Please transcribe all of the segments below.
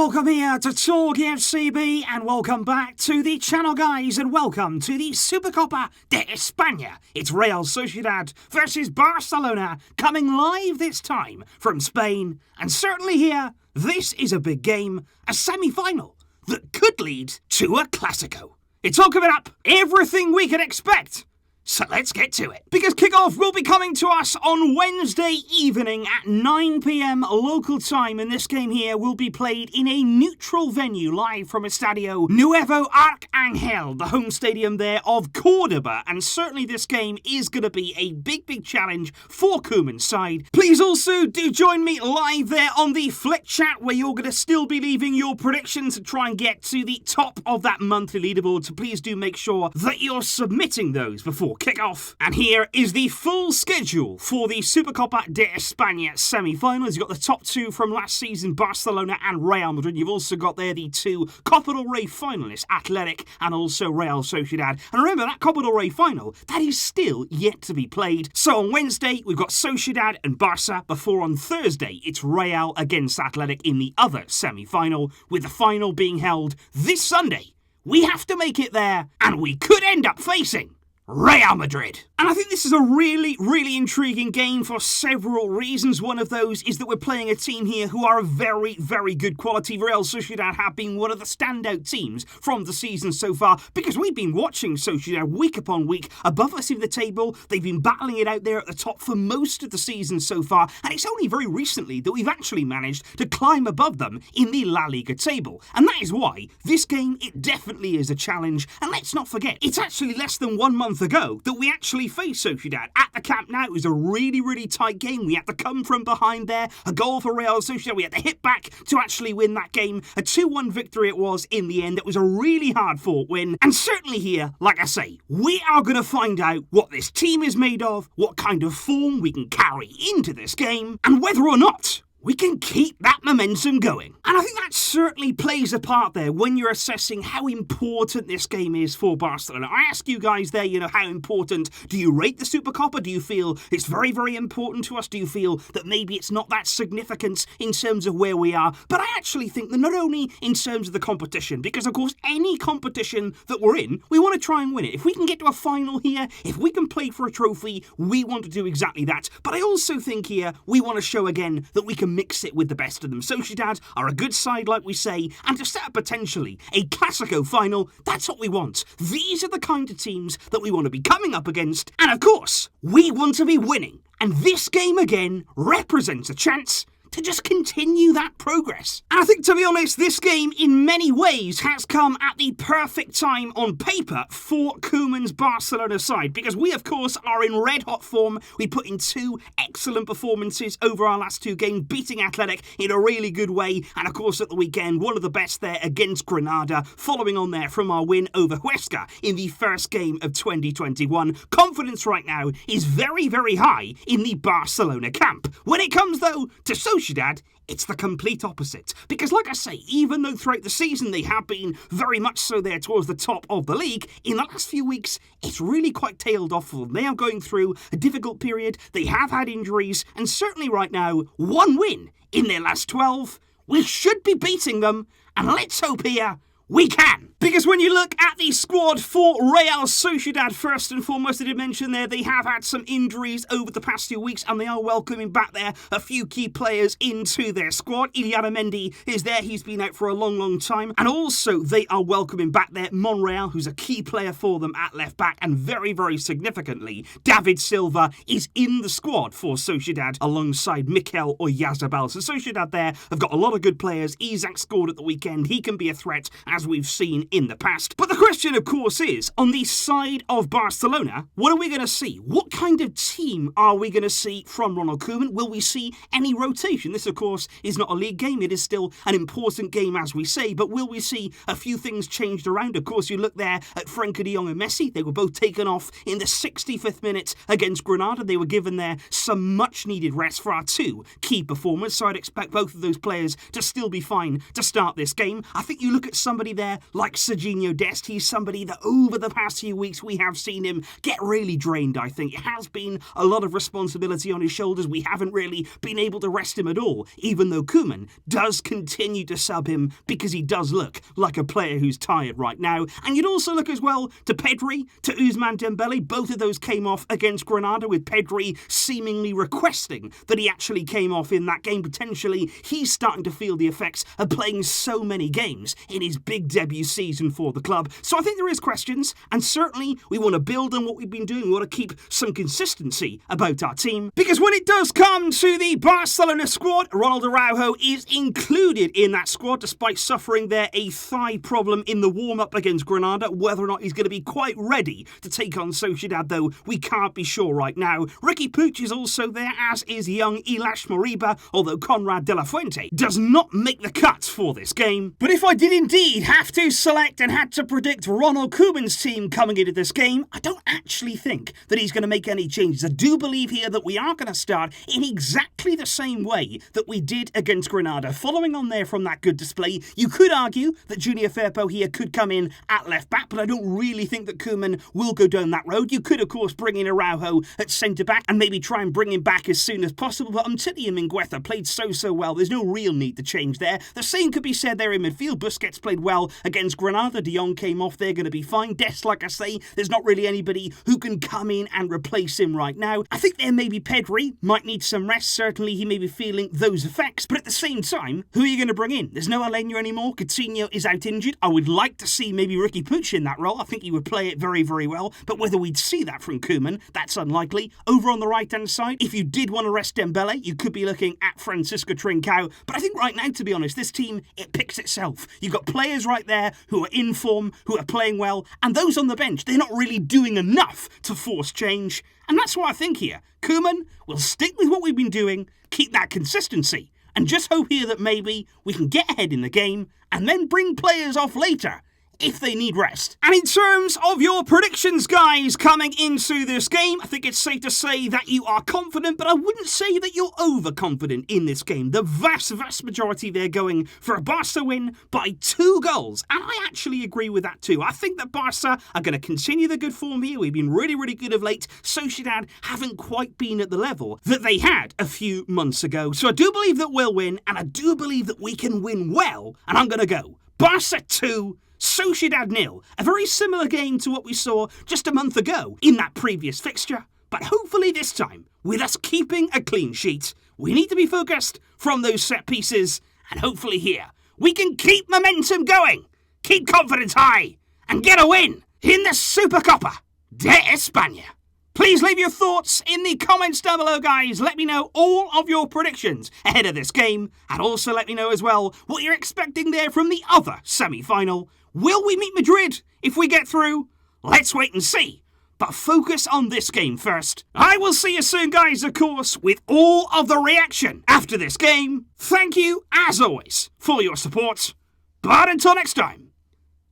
Welcome here to TalkFCB and welcome back to the channel, guys, and welcome to the Supercopa de España. It's Real Sociedad versus Barcelona, coming live this time from Spain, and certainly here, this is a big game, a semi-final that could lead to a Clásico. It's all coming up, everything we can expect. So let's get to it. Because kickoff will be coming to us on Wednesday evening at 9 PM local time, and this game here will be played in a neutral venue live from ESTADIO NUEVO ARCANGEL, the home stadium there of Cordoba, and certainly this game is going to be a big challenge for Koeman's side. Please also do join me live there on the Flick chat, where you're going to still be leaving your predictions to try and get to the top of that monthly leaderboard, so please do make sure that you're submitting those before kick-off. And here is the full schedule for the Supercopa de España semi-finals. You've got the top two from last season, Barcelona and Real Madrid. You've also got there the two Copa del Rey finalists, Athletic and also Real Sociedad. And remember, that Copa del Rey final, that is still yet to be played. So on Wednesday, we've got Sociedad and Barça, before on Thursday, it's Real against Athletic in the other semi-final, with the final being held this Sunday. We have to make it there, and we could end up facing Real Madrid. And I think this is a really intriguing game for several reasons. One of those is that we're playing a team here who are a very good quality. Real Sociedad have been one of the standout teams from the season so far, because we've been watching Sociedad week upon week above us in the table. They've been battling it out there at the top for most of the season so far, and it's only very recently that we've actually managed to climb above them in the La Liga table. And that is why this game, it definitely is a challenge. And let's not forget, it's actually less than 1 month ago that we actually faced Sociedad at the Camp Nou. It was a really tight game. We had to come from behind there, a goal for Real Sociedad. We had to hit back to actually win that game. A 2-1 victory it was in the end. It was a really hard fought win. And certainly here, like I say, we are going to find out what this team is made of, what kind of form we can carry into this game, and whether or not we can keep that momentum going. And I think that certainly plays a part there when you're assessing how important this game is for Barcelona. I ask you guys there, how important do you rate the Supercopa? Do you feel it's very important to us? Do you feel that maybe it's not that significant in terms of where we are? But I actually think that not only in terms of the competition, because of course any competition that we're in, we want to try and win it. If we can get to a final here, if we can play for a trophy, we want to do exactly that. But I also think here we want to show again that we can mix it with the best of them. Sociedad are a good side, like we say, and to set up potentially a Clásico final, that's what we want. These are the kind of teams that we want to be coming up against, and of course, we want to be winning. And this game again represents a chance to just continue that progress. And I think, to be honest, this game in many ways has come at the perfect time on paper for Koeman's Barcelona side, because we of course are in red hot form. We put in two excellent performances over our last two games, beating Athletic in a really good way, and of course at the weekend one of the best there against Granada, following on there from our win over Huesca in the first game of 2021. Confidence right now is very high in the Barcelona camp. When it comes though to Sociedad, it's the complete opposite. Because like I say, even though throughout the season they have been very much so there towards the top of the league, in the last few weeks, it's really quite tailed off for them. They are going through a difficult period, they have had injuries, and certainly right now, one win in their last 12. We should be beating them, and let's hope here we can. Because when you look at the squad for Real Sociedad, first and foremost, I did mention there, they have had some injuries over the past few weeks, and they are welcoming back there a few key players into their squad. Iliana Mendy is there, he's been out for a long time. And also, they are welcoming back there Monreal, who's a key player for them at left back, and very significantly, David Silva is in the squad for Sociedad alongside Mikel Oyarzabal. So Sociedad there have got a lot of good players. Isak scored at the weekend, he can be a threat, as we've seen in the past. But the question, of course, is, on the side of Barcelona, what are we going to see? What kind of team are we going to see from Ronald Koeman? Will we see any rotation? This, of course, is not a league game. It is still an important game, as we say, but will we see a few things changed around? Of course, you look there at Frenkie de Jong and Messi. They were both taken off in the 65th minute against Granada. They were given there some much-needed rest for our two key performers, so I'd expect both of those players to still be fine to start this game. I think you look at somebody somebody there like Serginho Dest. He's somebody that over the past few weeks we have seen him get really drained, I think. It has been a lot of responsibility on his shoulders. We haven't really been able to rest him at all, even though Koeman does continue to sub him because he does look like a player who's tired right now. And you'd also look as well to PEDRI, to Ousmane Dembélé. Both of those came off against Granada, with PEDRI seemingly requesting that he actually came off in that game. Potentially, he's starting to feel the effects of playing so many games in his big debut season for the club. So I think there is questions, and certainly we want to build on what we've been doing. We want to keep some consistency about our team, because when it does come to the Barcelona squad, Ronald Araujo is included in that squad despite suffering there a thigh problem in the warm-up against Granada. Whether or not he's going to be quite ready to take on Sociedad, though, we can't be sure right now. Ricky Puig is also there, as is young Ilaix Moriba, although Conrad de la Fuente does not make the cut for this game. But if I did indeed have to select and had to predict Ronald Koeman's team coming into this game, I don't actually think that he's going to make any changes. I do believe here that we are going to start in exactly the same way that we did against Granada. Following on there from that good display, you could argue that Junior Firpo here could come in at left back, but I don't really think that Koeman will go down that road. You could, of course, bring in Araujo at centre back and maybe try and bring him back as soon as possible, but Umtiti and Mingueza played so well. There's no real need to change there. The same could be said there in midfield. Busquets played well against Granada. De Jong came off. They're going to be fine. Dest, like I say, there's not really anybody who can come in and replace him right now. I think there maybe PEDRI might need some rest. Certainly he may be feeling those effects, but at the same time, who are you going to bring in? There's no Aleñá anymore. Coutinho is out injured. I would like to see maybe Ricky Puig in that role. I think he would play it very well, but whether we'd see that from Koeman, that's unlikely. Over on the right-hand side, if you did want to rest Dembélé, you could be looking at Francisco Trincao, but I think right now, to be honest, this team, it picks itself. You've got players right there who are in form, who are playing well, and those on the bench, they're not really doing enough to force change. And that's what I think here. Koeman will stick with what we've been doing, keep that consistency, and just hope here that maybe we can get ahead in the game and then bring players off later if they need rest. And in terms of your predictions, guys, coming into this game, I think it's safe to say that you are confident, but I wouldn't say that you're overconfident in this game. The vast majority, they're going for a Barca win by 2 goals, and I actually agree with that too. I think that Barca are going to continue the good form here. We've been really good of late. Sociedad haven't quite been at the level that they had a few months ago. So I do believe that we'll win, and I do believe that we can win well, and I'm going to go Barca 2, Sociedad 0, a very similar game to what we saw just a month ago in that previous fixture. But hopefully this time, with us keeping a clean sheet, we need to be focused from those set pieces, and hopefully here, we can keep momentum going, keep confidence high, and get a win in the Supercopa de España. Please leave your thoughts in the comments down below, guys. Let me know all of your predictions ahead of this game, and also let me know as well what you're expecting there from the other semi-final. Will we meet Madrid if we get through? Let's wait and see. But focus on this game first. I will see you soon, guys, of course, with all of the reaction after this game. Thank you, as always, for your support. But until next time,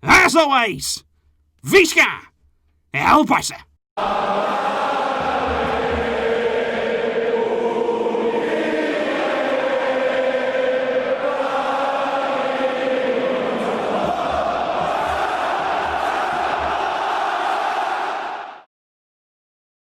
as always, Visca el Barça.